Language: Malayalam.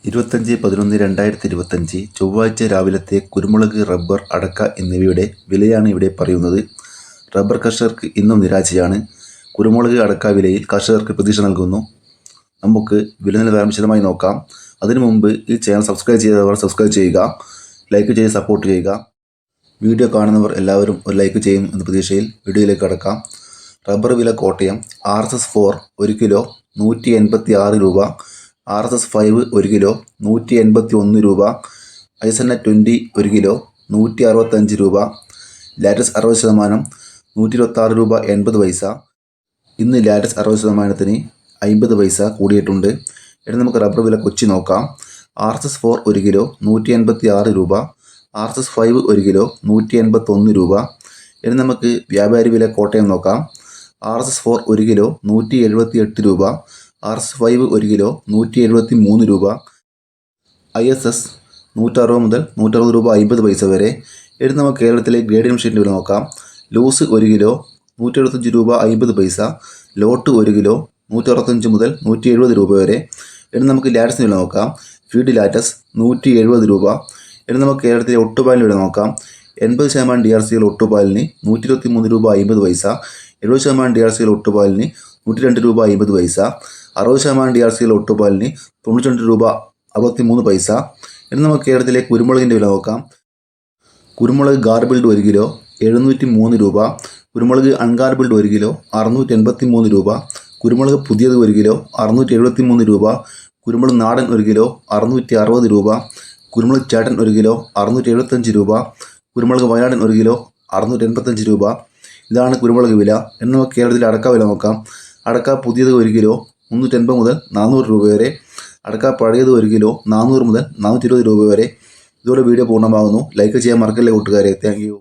25/11/2025 ചൊവ്വാഴ്ച രാവിലത്തെ കുരുമുളക്, റബ്ബർ, അടക്ക എന്നിവയുടെ വിലയാണ് ഇവിടെ പറയുന്നത്. റബ്ബർ കർഷകർക്ക് ഇന്നും നിരാശയാണ്. കുരുമുളക്, അടക്ക വിലയിൽ കർഷകർക്ക് പ്രതീക്ഷ നൽകുന്നു. നമുക്ക് വില നിലവാരം വിശദമായി നോക്കാം. അതിനു മുമ്പ് ഈ ചാനൽ സബ്സ്ക്രൈബ് ചെയ്തവർ സബ്സ്ക്രൈബ് ചെയ്യുക, ലൈക്ക് ചെയ്ത് സപ്പോർട്ട് ചെയ്യുക. വീഡിയോ കാണുന്നവർ എല്ലാവരും ഒരു ലൈക്ക് ചെയ്യും എന്ന പ്രതീക്ഷയിൽ വീഡിയോയിലേക്ക് കടക്കാം. റബ്ബർ വില കോട്ടയം RSS-4 1 കിലോ 186 രൂപ, RSS-5 1 കിലോ 181 രൂപ, ഐസന്ന 20 1 കിലോ 165 രൂപ, ലാറ്റസ് 60% 126 രൂപ 80 പൈസ. ഇന്ന് ലാറ്റസ് 60%-ന് 50 പൈസ കൂടിയിട്ടുണ്ട്. ഇനി നമുക്ക് റബ്ബർ വില കൊച്ചി നോക്കാം. RSS-4 1 കിലോ 186 രൂപ, RSS-5 1 കിലോ 181 രൂപ. ഇനി നമുക്ക് വ്യാപാരി വില കോട്ടയം നോക്കാം. RSS-4 1 കിലോ 178 രൂപ, RSS-5 1 കിലോ 173 രൂപ, ISS 160 മുതൽ 160 രൂപ 50 പൈസ വരെ. ഇനി നമുക്ക് കേരളത്തിലെ ഗ്രേഡിയം ഷീറ്റിൻ്റെ വില നോക്കാം. ലൂസ് 1 കിലോ 175 രൂപ 50 പൈസ, ലോട്ട് 1 കിലോ 165 മുതൽ 170 രൂപ വരെ. ഇനി നമുക്ക് ലാറ്റസിന് വില നോക്കാം. ഫീഡ് ലാറ്റസ് 170 രൂപ. ഇനി നമുക്ക് കേരളത്തിലെ ഒട്ടുപാലിന് വില നോക്കാം. 80% DRC ഒട്ടുപാലിന് 123 രൂപ 50 പൈസ, 70% DRC ഒട്ടുപാലിന് 102 രൂപ 50 പൈസ, 60% DRC ഒട്ടുപാലിന് 92 രൂപ 63 പൈസ. ഇനി നമുക്ക് കേരളത്തിലെ കുരുമുളകിൻ്റെ വില നോക്കാം. കുരുമുളക് ഗാർബിൾഡ് 1 കിലോ 703 രൂപ, കുരുമുളക് അൺഗാർബിൾഡ് 1 കിലോ 683 രൂപ, കുരുമുളക് പുതിയത് 1 കിലോ 673 രൂപ, കുരുമുളക് നാടൻ 1 കിലോ 660 രൂപ, കുരുമുളക് ചേട്ടൻ 1 കിലോ 675 രൂപ, കുരുമുളക് വയനാടൻ 1 കിലോ 685 രൂപ. ഇതാണ് കുരുമുളക് വില. ഇന്ന് നമുക്ക് കേരളത്തിലെ അടക്ക വില നോക്കാം. അടക്ക പുതിയത് 1 കിലോ 380 മുതൽ 400 രൂപ വരെ, അടക്ക പഴയത് 1 കിലോ 400 മുതൽ 420 രൂപ വരെ. ഇതോടെ വീഡിയോ പൂർണ്ണമാകുന്നു. ലൈക്ക് ചെയ്യാൻ മറക്കല്ലേ കൂട്ടുകാരെ. Thank you.